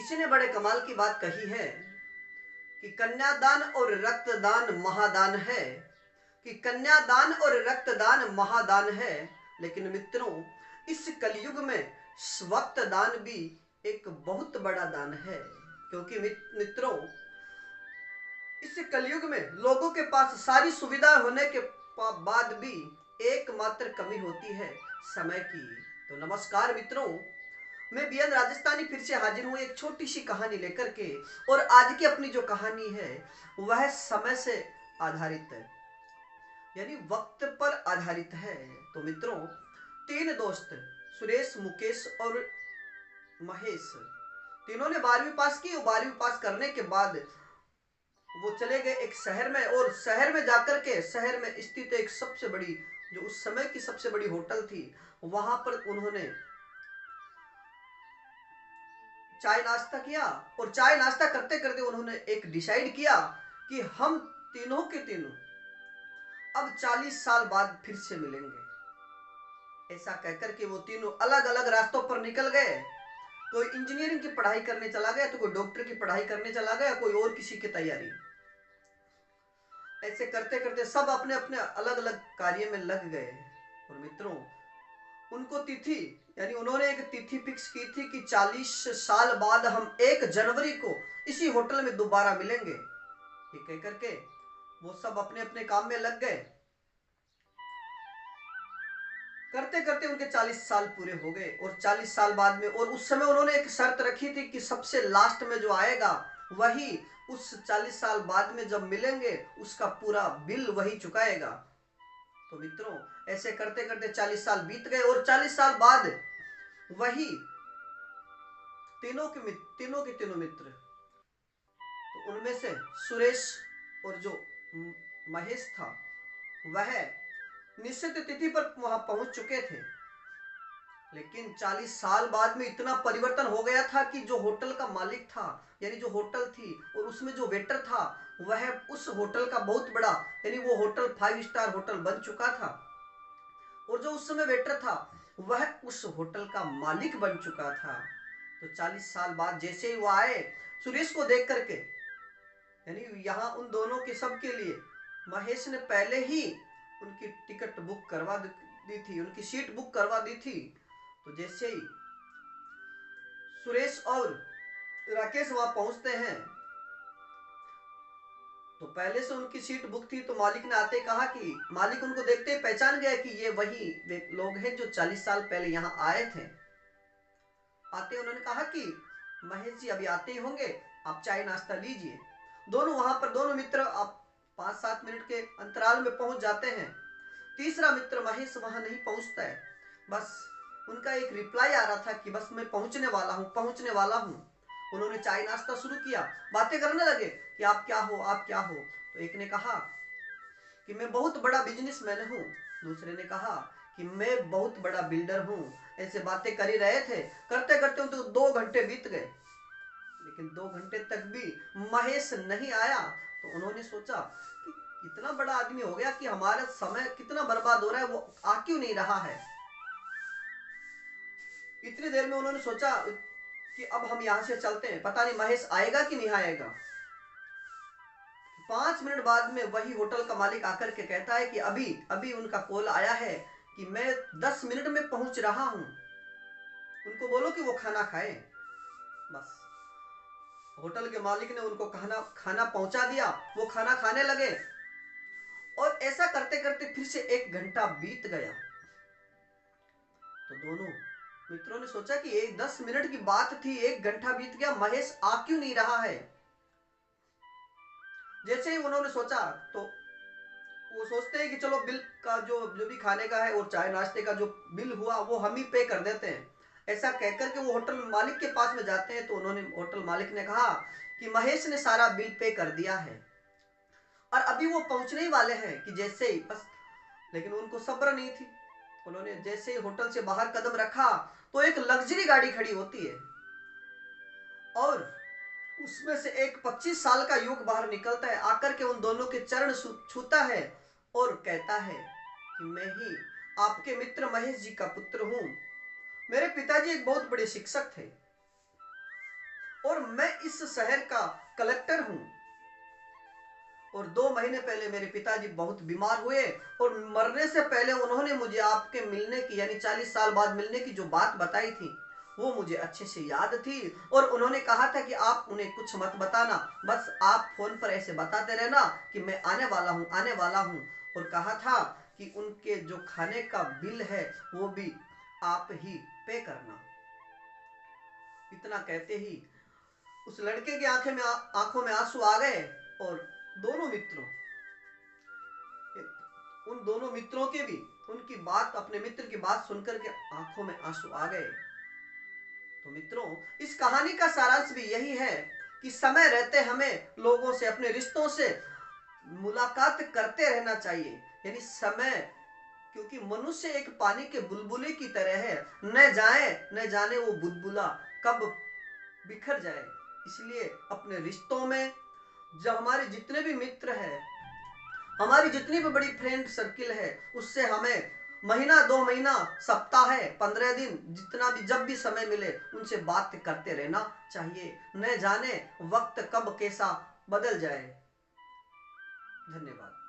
किसी ने बड़े कमाल की बात कही है कि कन्यादान और रक्तदान महादान है, कि कन्यादान और रक्तदान महादान है। लेकिन मित्रों, इस कलयुग में स्वक्त दान भी एक बहुत बड़ा दान है, क्योंकि मित्रों, इस कलयुग में लोगों के पास सारी सुविधा होने के बाद भी एकमात्र कमी होती है समय की। तो नमस्कार मित्रों, मैं बीएन राजस्थानी फिर से हाजिर हूं एक छोटी सी कहानी लेकर के। और आज की अपनी जो कहानी है वह समय से आधारित है, यानी वक्त पर आधारित है। तो मित्रों, तीन दोस्त सुरेश, मुकेश और महेश, तीनों ने 12वीं पास की। 12वीं पास करने के बाद वो चले गए एक शहर में, और शहर में जाकर के शहर में स्थित एक सबसे बड़ी, जो उस समय की सबसे बड़ी होटल थी, वहां पर उन्होंने चाय नाश्ता किया। और चाय नाश्ता करते करते उन्होंने एक डिसाइड किया कि हम तीनों के तीनों अब 40 साल बाद फिर से मिलेंगे। ऐसा कहकर के वो तीनों अलग अलग रास्तों पर निकल गए। कोई इंजीनियरिंग की पढ़ाई करने चला गया, तो कोई डॉक्टर की पढ़ाई करने चला गया, कोई और किसी की तैयारी। ऐसे करते करते सब अपने अपने अलग अलग कार्य में लग गए। और मित्रों, उनको तिथि, यानी उन्होंने एक तिथि फिक्स की थी कि 40 साल बाद हम 1 जनवरी को इसी होटल में दोबारा मिलेंगे। ये कह करके वो सब अपने अपने काम में लग गए। करते करते उनके 40 साल पूरे हो गए। और 40 साल बाद में, और उस समय उन्होंने एक शर्त रखी थी कि सबसे लास्ट में जो आएगा वही उस 40 साल बाद में जब मिलेंगे उसका पूरा बिल वही चुकाएगा। तो मित्रों, ऐसे करते करते 40 साल बीत गए। और 40 साल बाद वही तीनों के तीनों मित्र, तो उनमें से सुरेश और जो महेश था वह निश्चित तिथि पर वहां पहुंच चुके थे। लेकिन 40 साल बाद में इतना परिवर्तन हो गया था कि जो होटल का मालिक था, यानी जो होटल थी और उसमें जो वेटर था, वह उस होटल का बहुत बड़ा, यानी वो होटल 5 स्टार होटल बन चुका था। और जो उस समय वेटर था वह उस होटल का मालिक बन चुका था। तो 40 साल बाद जैसे ही वो आए सुरेश को देख करके, यानी यहाँ उन दोनों के सब के लिए महेश ने पहले ही उनकी टिकट बुक करवा दी थी, उनकी सीट बुक करवा दी थी। तो जैसे ही सुरेश और राकेश वहां पहुंचते हैं, तो पहले से उनकी सीट बुक थी। तो मालिक ने आते कहा कि, मालिक उनको देखते ही पहचान गया कि ये वही लोग हैं जो 40 साल पहले यहाँ आए थे। आते उन्होंने कहा कि महेश जी अभी आते ही होंगे, आप चाय नाश्ता लीजिए। दोनों वहां पर, दोनों मित्र आप 5-7 मिनट के अंतराल में पहुंच जाते हैं। तीसरा मित्र महेश वहां नहीं पहुंचता है। बस उनका एक रिप्लाई आ रहा था कि बस मैं पहुंचने वाला हूं, पहुंचने वाला हूं। उन्होंने चाय नाश्ता शुरू किया, बातें करने लगे कि आप क्या हो, आप क्या हो। तो एक ने कहा कि मैं बहुत बड़ा बिजनेसमैन हूं, दूसरे ने कहा कि मैं बहुत बड़ा बिल्डर हूं। ऐसे बातें कर ही रहे थे। करते करते उनको 2 घंटे बीत गए, लेकिन 2 घंटे तक भी महेश नहीं आया। तो उन्होंने सोचा कि कितना बड़ा आदमी हो गया कि हमारा समय कितना बर्बाद हो रहा है, वो आ क्यों नहीं रहा है। इतनी देर में उन्होंने सोचा कि अब हम यहां से चलते हैं, पता नहीं महेश आएगा कि नहीं आएगा। 5 मिनट बाद में वही होटल का मालिक आकर के कहता है कि अभी अभी उनका कॉल आया है कि मैं 10 मिनट में पहुंच रहा हूं, उनको बोलो कि वो खाना खाएं। बस होटल के मालिक ने उनको खाना पहुंचा दिया। वो खाना खाने लगे। और ऐसा करते करते फिर से 1 घंटा बीत गया। तो दोनों मित्रों ने सोचा कि 10 मिनट की बात थी, 1 घंटा बीत गया, महेश आ क्यों नहीं रहा है। जैसे ही उन्होंने सोचा, तो वो सोचते हैं कि चलो बिल का जो भी खाने का है और चाय नाश्ते का जो बिल हुआ वो हम ही पे कर देते हैं। ऐसा कहकर के वो होटल मालिक के पास में जाते हैं। तो उन्होंने, होटल मालिक ने कहा कि महेश ने सारा बिल पे कर दिया है और अभी वो पहुंचने ही वाले हैं कि जैसे ही बस। लेकिन उनको सब्र नहीं थी। उन्होंने जैसे ही होटल से बाहर कदम रखा तो एक लग्जरी गाड़ी खड़ी होती है और उसमें से एक 25 साल का युवक बाहर निकलता है, आकर के उन दोनों के चरण छूता है और कहता है कि मैं ही आपके मित्र महेश जी का पुत्र हूं। मेरे पिताजी एक बहुत बड़े शिक्षक थे और मैं इस शहर का कलेक्टर हूं। और 2 महीने पहले मेरे पिताजी बहुत बीमार हुए और मरने से पहले उन्होंने मुझे आपके मिलने की, यानी 40 साल बाद मिलने की जो बात बताई थी वो मुझे अच्छे से याद थी। और उन्होंने कहा था कि आप उन्हें कुछ मत बताना, बस आप फोन पर ऐसे बताते रहना कि मैं आने वाला हूँ, आने वाला हूँ। और कहा था कि उनके जो खाने का बिल है वो भी आप ही पे करना। इतना कहते ही उस लड़के की आंखों में आंसू आ गए। और दोनों मित्रों, उन दोनों मित्रों के भी उनकी बात, अपने मित्र की बात सुनकर के आंखों में आंसू आ गए। तो मित्रों, इस कहानी का सारांश भी यही है कि समय रहते हमें लोगों से, अपने रिश्तों से मुलाकात करते रहना चाहिए। यानी समय, क्योंकि मनुष्य एक पानी के बुलबुले की तरह है, न जाने वो बुलबुला कब बिखर जाए। इसलिए अपने रिश्तों में, जब हमारे जितने भी मित्र हैं, हमारी जितनी भी बड़ी फ्रेंड सर्किल है, उससे हमें महीना, 2 महीना, सप्ताह है, 15 दिन, जितना भी, जब भी समय मिले उनसे बात करते रहना चाहिए। न जाने वक्त कब कैसा बदल जाए। धन्यवाद।